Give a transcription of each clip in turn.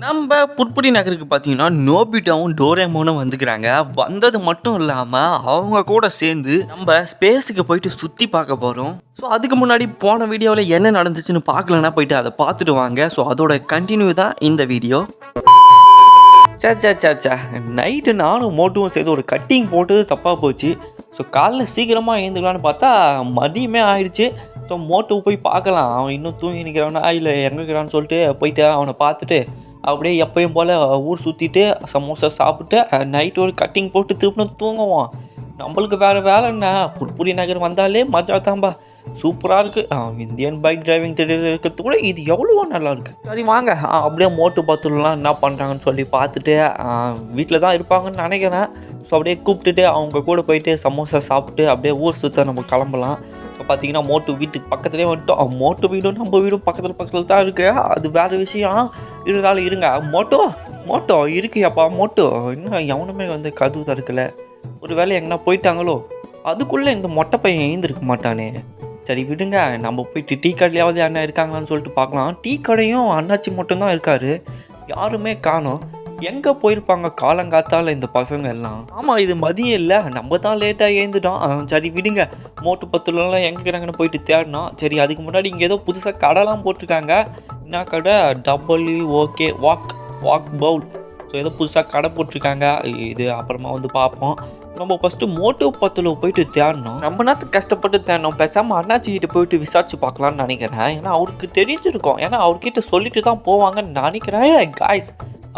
நம்ம புட்புடி நகருக்கு பார்த்தீங்கன்னா, நோபிட்டாவும், டோரேமோனும் வந்துக்கிறாங்க. வந்தது மட்டும் இல்லாம, அவங்க கூட சேர்ந்து நம்ம ஸ்பேஸுக்கு போயிட்டு சுத்தி பார்க்க போறோம். ஸோ, அதுக்கு முன்னாடி போன வீடியோல என்ன நடந்துச்சுன்னு பார்க்கலன்னா போயிட்டு அத பார்த்துட்டு வாங்க. ஸோ, அதோட கன்டின்யூ தான் இந்த வீடியோ. ச்சே ச்சே ச்சே ச்சே! நைட்டு நானும் மோட்டுவும் சேர்ந்து ஒரு கட்டிங் போட்டது தப்பா போச்சு. ஸோ, காலைல சீக்கிரமா எழுந்துக்கலான்னு பார்த்தா, மதியமே ஆயிடுச்சு. ஸோ, மோட்டுவ போய் பார்க்கலாம். அவன் இன்னும் தூங்கி நிற்கிறானா, இல்ல எங்க இருக்கிறான்னு சொல்லிட்டு போயிட்டு அவன பார்த்துட்டு அப்படியே எப்பயும் போல் ஊர் சுற்றிட்டு சமோசா சாப்பிட்டு நைட்டு ஒரு கட்டிங் போட்டு திருப்பின தூங்குவோம். நம்மளுக்கு வேறு வேலை என்ன, புட்புடி நகர் வந்தாலே மஜா தான்பா, சூப்பராக இருக்குது. இந்தியன் பைக் டிரைவிங் திடீர் இருக்கிறது கூட இது எவ்வளவோ நல்லாயிருக்கு. சரி வாங்க அப்படியே மோட்டு பத்துலாம் என்ன பண்ணுறாங்கன்னு சொல்லி பார்த்துட்டு வீட்டில் தான் இருப்பாங்கன்னு நினைக்கிறேன். ஸோ அப்படியே கூப்பிட்டுட்டு அவங்க கூட போயிட்டு சமோசா சாப்பிட்டு அப்படியே ஊர் சுற்ற நம்ம கிளம்பலாம். இப்போ பார்த்தீங்கன்னா மோட்டு வீட்டுக்கு பக்கத்துலேயே வந்துட்டோம். மோட்டு வீடும் நம்ம வீடும் பக்கத்தில் தான் இருக்குது. அது வேறு விஷயம். இருந்தாலும் இருங்க. மோட்டோ இருக்கியாப்பா மோட்டோ, இன்னும் எவனுமே வந்து கதவு திறக்கல. ஒரு வேளை எங்கன்னா போயிட்டாங்களோ, அதுக்குள்ளே இந்த மொட்டை பையன் எழுந்திருக்க மாட்டானே. சரி விடுங்க, நம்ம போயிட்டு டீ கடையிலாவது அண்ணா இருக்காங்களான்னு சொல்லிட்டு பார்க்கலாம். டீ கடையும் அண்ணாச்சி மட்டும்தான் இருக்கார், யாருமே காணோம். எங்கே போயிருப்பாங்க காலங்காத்தால் இந்த பசங்க எல்லாம்? ஆமாம், இது மதியம் இல்லை, நம்ம தான் லேட்டாக ஏந்துட்டோம். சரி விடுங்க, மோட்டு பத்துலலாம் எங்கே இருக்கிறாங்கன்னு போயிட்டு தேடினோம். சரி அதுக்கு முன்னாடி இங்கே ஏதோ புதுசாக கடைலாம் போட்டிருக்காங்க. என்ன கடை? WOK walk Pavul. ஸோ ஏதோ புதுசாக கடை போட்டிருக்காங்க. இது அப்புறமா வந்து பார்ப்போம். நம்ம ஃபஸ்ட்டு மோட்டு பத்தில் போயிட்டு தேடணும். ரொம்ப நேரத்துக்கு கஷ்டப்பட்டு தேடணும். பேசாமல் அண்ணாச்சிக்கிட்ட போயிட்டு விசாரிச்சு பார்க்கலான்னு நினைக்கிறேன். ஏன்னா அவருக்கு தெரிஞ்சிருக்கும், ஏன்னா அவர்கிட்ட சொல்லிட்டு தான் போவாங்கன்னு நினைக்கிறேன். காய்ஸ்,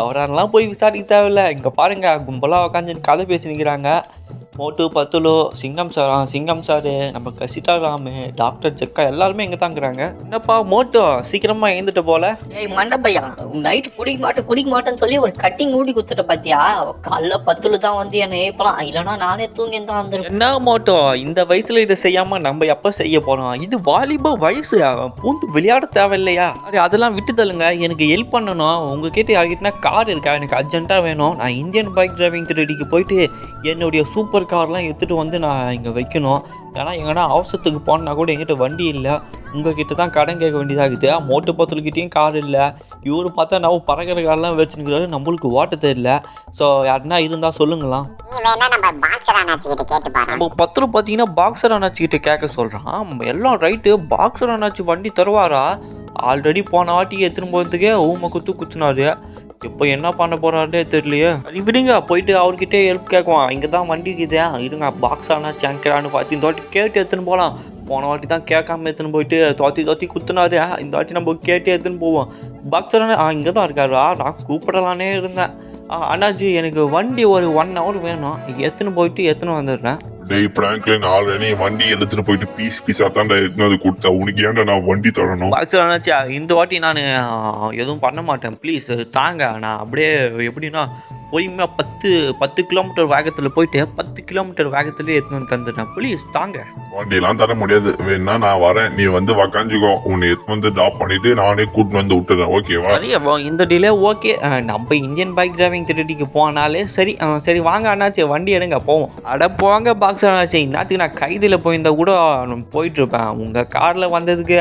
அவரெல்லாம் போய் விசாரிக்க தேவையில்லை. இங்கே பாருங்கள், கும்பலாக உட்காந்து கதை பேசினிக்கிறாங்க. மோட்டு பத்துலு, சிங்கம் சாரு, நம்ம கசிட்டா ராமு, டாக்டர் செக்கா எல்லாருமே இங்கே தான் இருக்கிறாங்க. என்னப்பா மோட்டு சீக்கிரமாக எழுந்துட்டு போல? ஏய் மண்டபையா, நைட்டு குடிக்க மாட்டேன்னு சொல்லி ஒரு கட்டிங் ஊடி குத்துட்ட பாத்தியா? காலைல 10 தான் வந்து என்னை ஏப்பலாம், இல்லைன்னா நானே தூங்கி தான் வந்துருக்கேன். என்ன மோட்டோ, இந்த வயசுல இதை செய்யாமல் நம்ம எப்போ செய்ய போகிறோம்? இது வாலிப வயசு, பூந்து விளையாட தேவையில்லையா? சரி அதெல்லாம் விட்டு தள்ளுங்க. எனக்கு ஹெல்ப் பண்ணணும். உங்ககிட்ட யார்கிட்டனா கார் இருக்கா? எனக்கு அர்ஜென்ட்டாக வேணும். நான் இந்தியன் பைக் டிரைவிங் திரடிக்கு போயிட்டு என்னுடைய சூப்பர் கார்லாம் எடுத்துகிட்டு வந்து நான் இங்கே வைக்கணும். ஏன்னா எங்கன்னா அவசரத்துக்கு போனால் கூட எங்கிட்ட வண்டி இல்லை. உங்ககிட்ட தான் கடன் கேட்க வேண்டியதாகுது. மோட்டு பத்துக்கிட்டேயும் கார் இல்லை. இவர் பார்த்தா நம்ம பறக்கிற கார்லாம் வச்சுருக்கிறாரு, நம்மளுக்கு ஓட்ட தெரியல. ஸோ யாருன்னா இருந்தால் சொல்லுங்களாம். நம்ம பத்து பார்த்தீங்கன்னா பாக்ஸர் அண்ணாச்சிக்கிட்ட கேட்க சொல்கிறான். எல்லாம் ரைட்டு, பாக்ஸர் அண்ணாச்சி வண்டி தருவாரா? ஆல்ரெடி போன வாட்டி எடுத்துன்னு போகிறதுக்கே ஊமை குத்துனாரு. இப்போ என்ன பண்ண போகிறாருன்னே தெரியலையே. அது விடுங்க, போயிட்டு அவர்கிட்டே ஹெல்ப் கேட்குவான். இங்கே தான் வண்டி இருக்குதே, இருங்க பாக்ஸ் ஆனால் சேங்கிறான்னு பார்த்து இந்த வாட்டி கேட்டு எடுத்துன்னு போகலாம். போன வாட்டி தான் கேட்காம எடுத்துன்னு போயிட்டு தோத்தி குத்துனாரு. இந்த வாட்டி நம்ம கேட்டு எடுத்துன்னு போவோம். பாக்ஸர் இங்கே தான் இருக்காரா? நான் கூப்பிடலானே இருந்தேன். அண்ணாச்சி எனக்கு வண்டி ஒரு 1 hour வேணும், எடுத்துன்னு போயிட்டு எடுத்துன்னு வந்துடுறேன். டேய் பிராங்க்லின், ஆல்ரெடி வண்டி எடுத்துட்டு போயிட்டு பீஸா தான் எடுத்துன்னு கொடுத்தா, உனக்கு ஏன்டா நான் வண்டி தரணும்? பாக்ஸர் அண்ணாச்சி, இந்த வாட்டி நான் எதுவும் பண்ண மாட்டேன், ப்ளீஸ் தாங்க. நான் அப்படியே எப்படின்னா பொறுமையாக 10 கிலோமீட்டர் வேகத்தில் போயிட்டு 10 கிலோமீட்டர் வேகத்துலேயே எடுத்துன்னு வந்து தந்துடுறேன், ப்ளீஸ் தாங்க. வண்டியெல்லாம் தர முடியாது, வேணா நான் வரேன், நீ வந்து உக்காந்துக்கோ. உன்னை எடுத்து வந்து ட்ராப் பண்ணிட்டு நானே கூட்டின்னு வந்து விட்டுறேன், ஓகேவா? சரி இந்த டிலே ஓகே. நம்ம இந்தியன் பைக் டிரைவிங் திரட்டிக்கு போனாலே சரி. சரி வாங்க அண்ணாச்சி, வண்டி எடுங்க போவோம். அட போங்க பாக்ஸர் அண்ணாச்சி, இன்னத்துக்கு நான் கைதில் போயிருந்தா கூட போயிட்டுருப்பேன். உங்கள் காரில் வந்ததுக்கு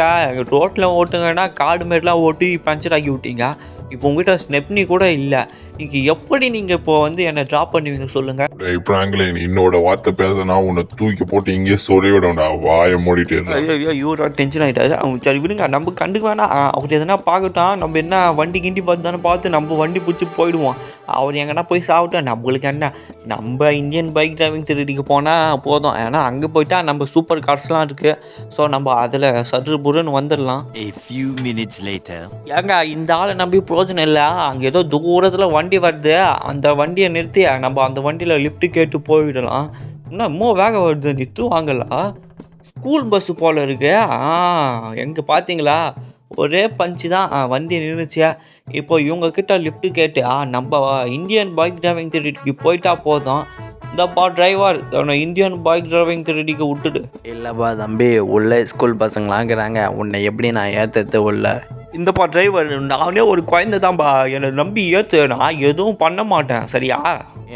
ரோட்டில் ஓட்டுங்கன்னா காடு மாரிலாம் ஓட்டி பஞ்சர் ஆக்கி விட்டீங்க. இப்போ உங்ககிட்ட ஸ்னெப்னி கூட இல்லை. நீங்கள் எப்படி நீங்கள் இப்போ வந்து என்னை ட்ராப் பண்ணுவீங்க சொல்லுங்கள்? டேய் பிராங்க்லின், என்னோட வார்த்தை பேசினா உன்னை தூக்கி போட்டு இங்கே சொல்லி விடா, வாயை மூடிட்டு. ஐயோ இவரா டென்ஷன் ஆகிட்டாரு. சரி விடுங்க, நம்ம கண்டுக்க வேணாம். அவர் எதனா பார்க்கட்டும். நம்ம என்ன வண்டி கிண்டி பார்த்து நம்ம வண்டி பிடிச்சி போயிடுவோம். அவர் எங்கன்னா போய் சாப்பிட்டோம், நம்மளுக்கு என்ன? நம்ம இந்தியன் பைக் டிரைவிங் திரட்டிக்கு போனால் போதும். ஏன்னா அங்கே போயிட்டா நம்ம சூப்பர் கார்ஸ்லாம் இருக்குது. ஸோ நம்ம அதில் சற்று புறன்னு வந்துடலாம். ஏங்க இந்த ஆளை நம்பி பிரோஜனம் இல்லை. அங்கே ஏதோ தூரத்தில் வண்டி வருது, அந்த வண்டியை நிறுத்தி நம்ம அந்த வண்டியில் லிஃப்ட்டு கேட்டு போயிடலாம். இன்னும் வேகம் வருது, நிறுத்து வாங்கலாம். ஸ்கூல் பஸ்ஸு போல் இருக்கு. எங்கே பார்த்தீங்களா, ஒரே பஞ்சு தான், வண்டி நின்றுச்சு. இப்போ இவங்கக்கிட்ட லிஃப்ட்டு கேட்டு நம்ம இந்தியன் பைக் டிரைவிங் திரட்டிக்கு போயிட்டா போதும். இந்தப்பா டிரைவர், இந்தியன் பைக் டிரைவிங் திரட்டிக்கு விட்டுடு. இல்லைப்பா தம்பி, உள்ள ஸ்கூல் பசங்களாம் இருக்கிறாங்க, உன்னை எப்படி நான் ஏற்றது உள்ள? இந்தப்பா டிரைவர், நானே ஒரு குழந்தை தான்ப்பா, என்னை நம்பி ஏற்று, நான் எதுவும் பண்ண மாட்டேன் சரியா?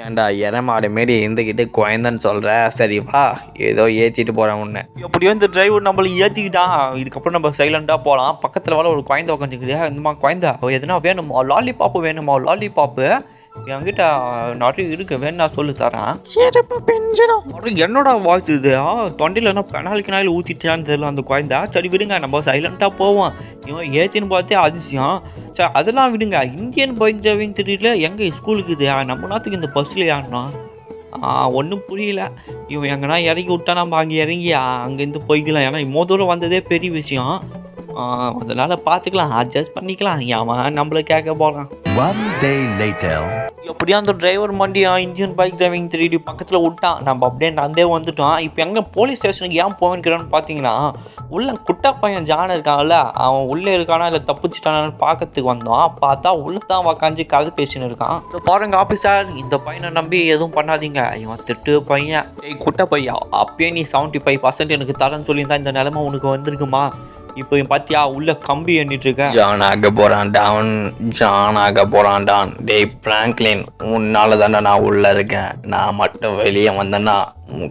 ஏன்டா எரமாடு மாரி இருந்துக்கிட்டு குழந்தைன்னு சொல்கிற? சரி வா, ஏதோ ஏற்றிட்டு போகிறேன் உன்னை. எப்படியோ இந்த டிரைவர் நம்மளை ஏற்றிக்கிட்டான். இதுக்கப்புறம் நம்ம சைலண்டாக போகலாம். பக்கத்தில் வர ஒரு குழந்தை உட்காந்துக்குது. இந்தமா குழந்தை எதுனா வேணுமா? லாலிபாப்பு வேணுமா? லாலிபாப்பு என்கிட்ட நிறைய இருக்கு, வேணா சொல்லு தரேன். என்னோட வாய்ஸ் இது? தொண்டையில் என்ன பெனாலிக்கு ஊற்றிட்டான்னு தெரியல அந்த குழந்தை. சரி விடுங்க, நம்ம சைலண்ட்டாக போவோம். இவன் ஏற்றின்னு பார்த்தே அதிசயம். சரி அதெல்லாம் விடுங்க. இந்தியன் பைக் டிரைவிங் தெரியல எங்கே ஸ்கூலுக்கு இது? நம்ம நாட்டுக்கு இந்த பஸ்ஸில் ஏறணும். ஒன்றும் புரியல. இவன் எங்கன்னா இறக்கி விட்டா நம்ம அங்கே இறங்கி அங்கேருந்து போய்க்கலாம். ஏன்னா இவ்வளோ தூரம் வந்ததே பெரிய விஷயம். அதனால் பார்த்துக்கலாம், அட்ஜஸ்ட் பண்ணிக்கலாம். ஏன் நம்மளை கேட்க போகிறான். எப்படியும் அந்த driver Mandya Indian bike driving 3D பக்கத்தில் விட்டான். நம்ம அப்படியே நடந்தே வந்துட்டோம். இப்போ எங்கே போலீஸ் ஸ்டேஷனுக்கு ஏன் போவேன்னு பார்த்தீங்கன்னா, உள்ள குட்டா பையன் ஜான் இருக்கான்ல, அவன் உள்ளே இருக்கானா இல்லை தப்பிச்சிட்டானான்னு பார்க்கறதுக்கு வந்தோம். பார்த்தா உள்ளே தான் உக்காந்து கதை பேசின்னு இருக்கான். இப்போ பாருங்க ஆஃபீஸர், இந்த பையனை நம்பி எதுவும் பண்ணாதீங்க. இவன் திட்டு பையன். குட்டா பையன், அப்பயே நீ 75% எனக்கு தரேன்னு சொல்லியிருந்தா இந்த நிலைமை உனக்கு வந்திருக்குமா? இப்போ பார்த்தியா உள்ள கம்பி எண்ணிட்டு இருக்க. ஜான் ஆக போகிறான்டான். டேய் பிராங்க்லின், உன்னால தானே நான் உள்ளே இருக்கேன். நான் மட்டும் வெளியே வந்தேன்னா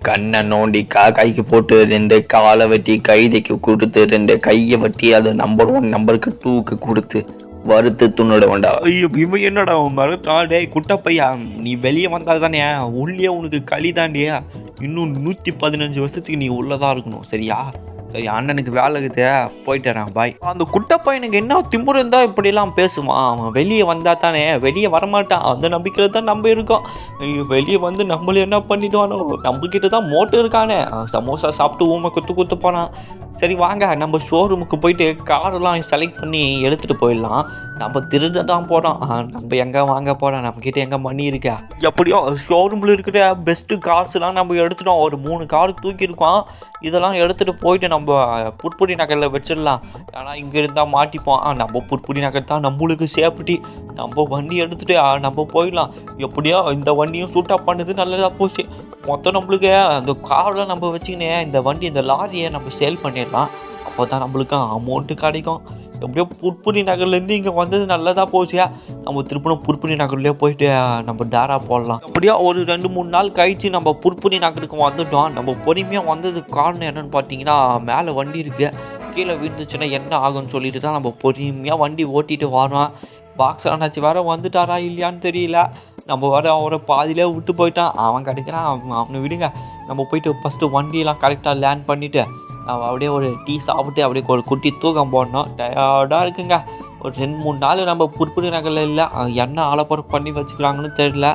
கண்ணை நோண்டி கைக்கு போட்டு 2 காலை வெட்டி கைதைக்கு கொடுத்து 2 கையை வெட்டி அது நம்பர் 1 நம்பருக்கு 2க்கு கொடுத்து வறுத்து துண்ணுட வேண்டாம். ஐயோ இவன் என்னடா மறட்டான். டே குட்டா பையா, நீ வெளியே வந்தால் தானே உள்ளே உனக்கு களி தாண்டியா. இன்னும் 115 வருஷத்துக்கு நீ உள்ளதான் இருக்கணும் சரியா? சரி அண்ணனுக்கு வேலை இருக்குது, போயிட்டுறேன் பாய். அந்த குட்டை பையனுக்கு என்ன திமுறை இருந்தால் இப்படிலாம் பேசுவான். அவன் வெளியே வந்தால் தானே, வெளியே வரமாட்டான். அந்த நம்பிக்கையில் தான் நம்ம இருக்கோம். வெளியே வந்து நம்மள என்ன பண்ணிடுவானோ? நம்மக்கிட்ட தான் மோட்டர் இருக்கானே, சமோசா சாப்பிட்டு ஊமை குத்து போகிறான். சரி வாங்க, நம்ம ஷோரூமுக்கு போயிட்டு காரெல்லாம் செலக்ட் பண்ணி எடுத்துகிட்டு போயிடலாம். நம்ம திருட தான் போகிறோம். நம்ம எங்கே வாங்க போகிறோம்? நம்மக்கிட்ட எங்கே மணி இருக்கா? எப்படியோ ஷோரூமில் இருக்கிற பெஸ்ட்டு கார்ஸ்லாம் நம்ம எடுத்துட்டோம். ஒரு 3 கார் தூக்கியிருக்கோம். இதெல்லாம் எடுத்துகிட்டு போயிட்டு நம்ம புட்புடி நகரில் வச்சிடலாம். ஏன்னா இங்கே இருந்தால் மாட்டிப்போம். நம்ம புட்புடி நகர் தான் நம்மளுக்கு சேஃப்டி. நம்ம வண்டி எடுத்துகிட்டு நம்ம போயிடலாம். எப்படியோ இந்த வண்டியும் சூட்டாக பண்ணுது, நல்லதாக போச்சு. மொத்தம் நம்மளுக்கு அந்த காரில் நம்ம வச்சுக்கினே இந்த வண்டி இந்த லாரியை நம்ம சேல் பண்ணிடலாம். அப்போ தான் நம்மளுக்கு அமௌண்ட்டு கிடைக்கும். எப்படியோ புட்புடி நகர்லேருந்து இங்கே வந்தது நல்லதாக போச்சியா. நம்ம திருப்பணும் புட்புடி நகர்லேயே போயிட்டு நம்ம டேரா போடலாம். அப்படியே ஒரு 2-3 நாள் கழிச்சு நம்ம புட்புடி நகருக்கு வந்துட்டோம். நம்ம பொறுமையாக வந்ததுக்கு காரணம் என்னென்னு பார்த்தீங்கன்னா, மேலே வண்டி இருக்குது, கீழே விழுந்துச்சுன்னா என்ன ஆகும்னு சொல்லிட்டு தான் நம்ம பொறுமையாக வண்டி ஓட்டிகிட்டு வரோம். பாக்ஸ் அண்ணாச்சி வேறு வந்துட்டாரா இல்லையான்னு தெரியல. நம்ம வேறு அவரை பாதியிலே விட்டு போயிட்டான். அவன் கிடைக்கிறான், அவனை விடுங்க. நம்ம போயிட்டு ஃபஸ்ட்டு வண்டியெல்லாம் கரெக்டாக லேண்ட் பண்ணிவிட்டு நம்ம அப்படியே ஒரு டீ சாப்பிட்டு அப்படியே ஒரு குட்டி தூக்கம் போடணும். டயர்டாக இருக்குங்க. ஒரு 2-3 நாள் நம்ம புட்புடி நகரில் இல்லை, என்ன ஆலப்பறம் பண்ணி வச்சுக்கிறாங்கன்னு தெரியல.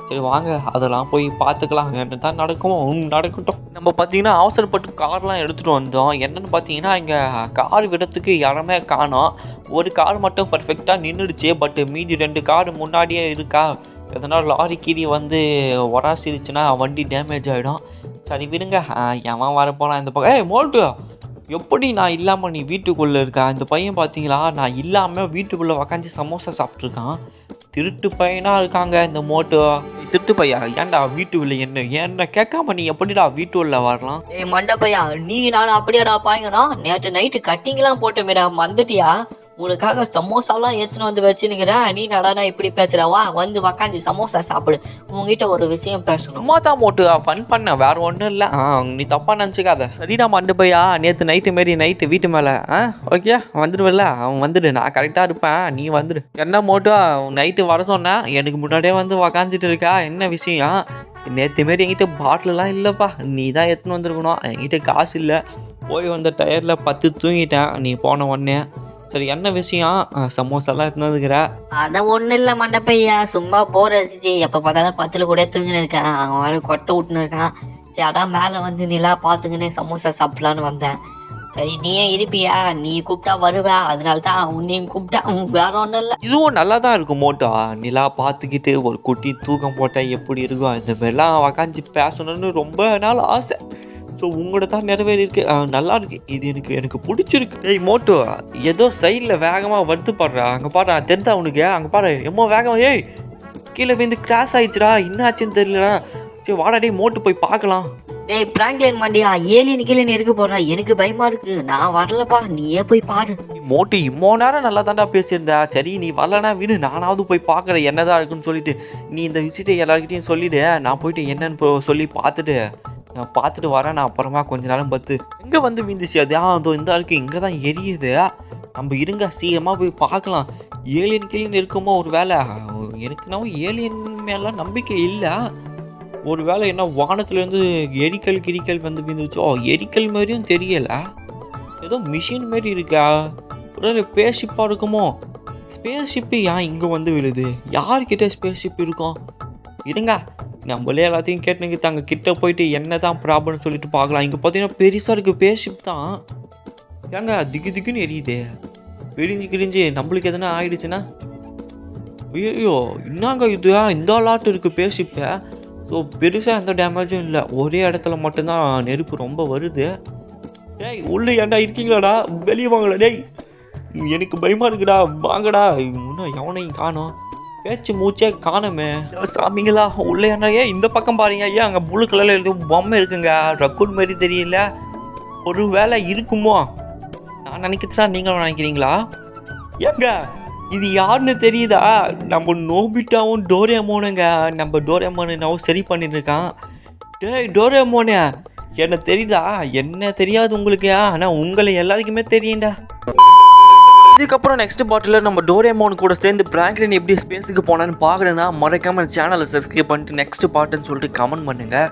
சரி வாங்க, அதெல்லாம் போய் பார்த்துக்கலாம். என்ன தான் நடக்கட்டும். நம்ம பார்த்தீங்கன்னா அவசரப்பட்டு கார்லாம் எடுத்துகிட்டு வந்தோம். என்னென்னு பார்த்தீங்கன்னா, இங்கே கார் விடத்துக்கு இடமே காணோம். ஒரு கார் மட்டும் பர்ஃபெக்டாக நின்றுடுச்சு. பட் மீதி 2 கார் முன்னாடியே இருக்கா. எதனால் லாரி கீரி வந்து ஒராசிருச்சுன்னா வண்டி டேமேஜ் ஆகிடும். சரி விடுங்க, எவன் வரப்போனால் இந்த பக்கம். மோல்ட்டு, எப்படி நான் இல்லாமல் நீ வீட்டுக்குள்ளே இருக்கா? இந்த பையன் பார்த்தீங்களா, நான் இல்லாமல் வீட்டுக்குள்ளே உக்காந்து சமோசா சாப்பிட்ருக்கான். திருட்டு பையனாக இருக்காங்க இந்த மோட்டோ. திருட்டு பையா, ஏன்டா வீட்டுக்குள்ளே என்ன கேட்காம நீ எப்படிடா வீட்டுக்குள்ளே வரலாம்? மண்ட பையா, நீ நானும் அப்படியாடா பாய்ங்கண்ணா? நேற்று நைட்டு கட்டிங்லாம் போட்டோமேடா, வந்துட்டியா? உனக்காக சமோசாலாம் எடுத்துன்னு வந்து வச்சுனுக்கிற. நீ நடனா இப்படி பேசுகிறவா? வந்து உக்காந்து சமோசா சாப்பிடு. உங்ககிட்ட ஒரு விஷயம் பேசணும். சும்மா தான் மோட்டு ஃபன் பண்ண, வேறு ஒன்றும் இல்லை. நீ தப்பாக நினச்சிக்காத சரிடா மண்டு பையா. நேற்று நைட்டு வீட்டு மேலே ஓகே வந்துடுவில்ல? அவன் வந்துடு, நான் கரெக்டாக இருப்பேன், நீ வந்துடு. என்ன மோட்டோ நைட்டு வர சொன்னேன், எனக்கு முன்னாடியே வந்து உக்காந்துட்டு இருக்கா, என்ன விஷயம்? நேற்று மாரி என்கிட்ட பாட்டிலெலாம் இல்லைப்பா, நீ தான் எடுத்துன்னு வந்துருக்கணும். என்கிட்ட காசு இல்லை, போய் வந்த டயரில் 10 தூங்கிட்டேன் நீ போன உடனே. சரி என்ன விஷயம்? சமோசாலாம் எடுத்துன்னு வந்துக்கிற? அதான் ஒன்றும் இல்லை மண்ட பையா, சும்மா போர் அடிச்சிச்சு. எப்போ பார்த்தாலும் 10 கூட தூங்கின்னு இருக்கேன். அவன் வேறு கொட்டை விட்டுன்னு இருக்கான். சரி அதான் மேலே வந்து நிலா பார்த்துக்கினே சமோசா சாப்பிட்லான்னு வந்தேன். சரி நீயே இருப்பியா? நீ கூப்பிட்டா வருவா, அதனால தான் உன்னையும் கூப்பிட்டா. வேற ஒன்றும் இல்லை. இதுவும் நல்லா தான் இருக்கும் மோட்டோ. நிலா பார்த்துக்கிட்டு ஒரு குட்டி தூக்கம் போட்டால் எப்படி இருக்கும்? இந்த மாதிரிலாம் உக்காந்து பேசணும்னு ரொம்ப நாள் ஆசை. ஸோ உங்களோட தான் நிறைவேறியிருக்கு. நல்லா இருக்கு, இது எனக்கு பிடிச்சிருக்கு. ஏய் மோட்டோ, ஏதோ சைடில் வேகமாக வருது பாடுறா. அங்கே பாடுறா, தெரிஞ்சா அவனுக்கு? அங்கே பாரு எம்மோ வேகமாக. ஏய் கீழே வந்து கிராஷ் ஆயிடுச்சுடா, என்ன ஆச்சுன்னு தெரியலடா. சரி வாடா டே மோட்டு போய் பார்க்கலாம். டேய் பிராங்க்லின் மண்டியா ஏலியன் இருக்க போறா, எனக்கு பயமா இருக்கு, நான் வரலப்பா, நீயே போய் பாரு. மோட்டி இம்மோ நேரம் நல்லா தாண்டா பேசியிருந்தா. சரி நீ வரலனா விடு, நானாவது போய் பார்க்குறேன் என்னதான் இருக்குன்னு சொல்லிட்டு. நீ இந்த விசிட்டை எல்லாருக்கிட்டையும் சொல்லிவிடு, நான் போயிட்டு என்னன்னு சொல்லி பார்த்துட்டு வரேன். நான் அப்புறமா கொஞ்ச நேரம் பார்த்து எங்கே வந்து வீந்துச்சு அது அதோ இந்த ஆளுக்கு இங்கே தான் எரியுது. நம்ம இருங்க சீக்கிரமாக போய் பார்க்கலாம். ஏலியன் இருக்குமோ ஒரு வேலை. எனக்கு நான் ஏலியன் மேலாம் நம்பிக்கை இல்லை. ஒரு வேளை என்ன வானத்துலேருந்து எரிக்கல் வந்து வீந்துச்சோ. எரிக்கல் மாதிரியும் தெரியலை, ஏதோ மிஷின் மாரி இருக்கா. ஒரு ஸ்பேஸ் ஷிப்பாக இருக்குமோ. ஸ்பேஸ் ஷிப்பு ஏன் இங்கே வந்து விழுது? யார்கிட்ட ஸ்பேஸ் ஷிப் இருக்கும்? இருங்க நம்மளே எல்லாத்தையும் கேட்டுனுங்க தாங்க கிட்ட போயிட்டு என்ன தான் ப்ராப்ளம்னு சொல்லிட்டு பார்க்கலாம். இங்கே பார்த்தீங்கன்னா பெருசாக இருக்குது ஸ்பேஸ் ஷிப் தான். ஏங்க திக்குன்னு எரியுதே. கிரிஞ்சு நம்மளுக்கு எதனா ஆயிடுச்சுன்னா? ஐயோ என்னங்க இது இந்த லாட் இருக்குது ஸ்பேஸ் ஷிப்பை. ஸோ பெருசாக எந்த டேமேஜும் இல்லை, ஒரே இடத்துல மட்டும்தான் நெருப்பு ரொம்ப வருது. டேய் உள்ளே ஏன்டா இருக்கீங்களாடா, வெளியே வாங்கடா. டேய் எனக்கு பயமாக இருக்குடா, வாங்கடா. இன்னும் எவனையும் காணோம், பேச்சு மூச்சே காணுமே. சாமிங்களா உள்ளே ஏன்னாயே இந்த பக்கம் பாருங்க. ஏன் அங்கே ப்ளூ கலரில் எதுவும் பொம்மை இருக்குங்க, ரக்கூன் மாதிரி தெரியல. ஒரு வேலை இருக்குமோ நான் நினைக்கிறதா நீங்களும் நினைக்கிறீங்களா? ஏங்க இது யாருன்னு தெரியுதா? நம்ம நோபிட்டாவும் டோரேமோனுங்க. நம்ம டோரேமோனும் சரி பண்ணிட்டு இருக்கான். டேய் டோரேமோனே என்ன தெரியுதா? என்ன தெரியாது உங்களுக்கு, ஆனால் உங்களை எல்லாருக்குமே தெரியும்டா. இதுக்கப்புறம் நெக்ஸ்ட் பாட்டில் நம்ம டோரேமோன் கூட சேர்ந்து பிராங்க்லின் எப்படி ஸ்பேஸுக்கு போனான்னு பார்க்கணுன்னா மறக்காமல் சேனலை சப்ஸ்கிரைப் பண்ணிட்டு நெக்ஸ்ட் பாட்டுன்னு சொல்லிட்டு கமெண்ட் பண்ணுங்கள்.